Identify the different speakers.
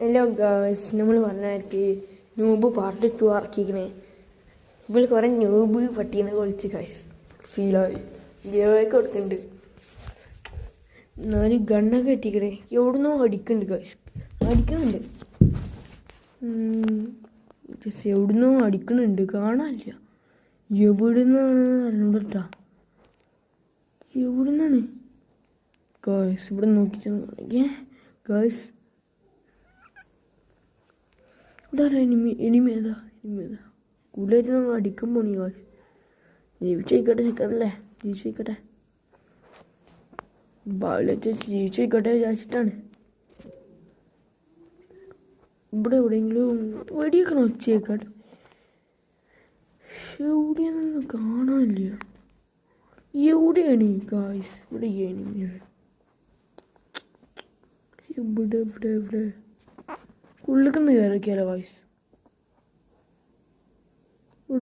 Speaker 1: Hello guys, നമ്മൾ പറഞ്ഞായിട്ട് noob part 2 ഇറക്കിക്കണേ. ഇപ്പോൾ കുറേ ന്യൂബ് പട്ടീനെ കൊളിച്ച് ഗായ്സ് ഫീലായി ഗേവൊക്കെ കൊടുക്കുന്നുണ്ട്. എന്നാലും ഗണ്ണൊക്കെ കെട്ടിക്കണേ. എവിടുന്നോ അടിക്കുന്നുണ്ട് ഗായ്സ്, അടിക്കുന്നുണ്ട്. എവിടുന്നോ അടിക്കുന്നുണ്ട്, കാണാനില്ല. എവിടുന്നാണ് അറിഞ്ഞൂടാ, എവിടുന്നാണ് ഗായ്സ്. ഇവിടെ നോക്കിച്ചാൽ ഗായ്സ് ഇതാരാ ഇനിമേതാ കൂടുതലായിട്ട് നമ്മൾ അടിക്കാൻ പോണി ഗായ്സ്. ജീവിച്ചോയിക്കട്ടെ ചെക്കനല്ലേ, ജീവിച്ചോയിക്കട്ടെ. ബാലറ്റ് ജീവിച്ചോയിക്കട്ടെ വിചാരിച്ചിട്ടാണ്. ഇവിടെ എവിടെയെങ്കിലും വെടിയൊക്കെ ഒച്ചയേക്കാട്ട്. എവിടെയാണെന്ന് കാണാനില്ല. എവിടെയാണ് ഗായ്സ്? ഇവിടെ എനിമിയാണ്. ഇവിടെ ഉള്ളിൽ കയറിയൊക്കെയല്ലോ ഗായ്സ്.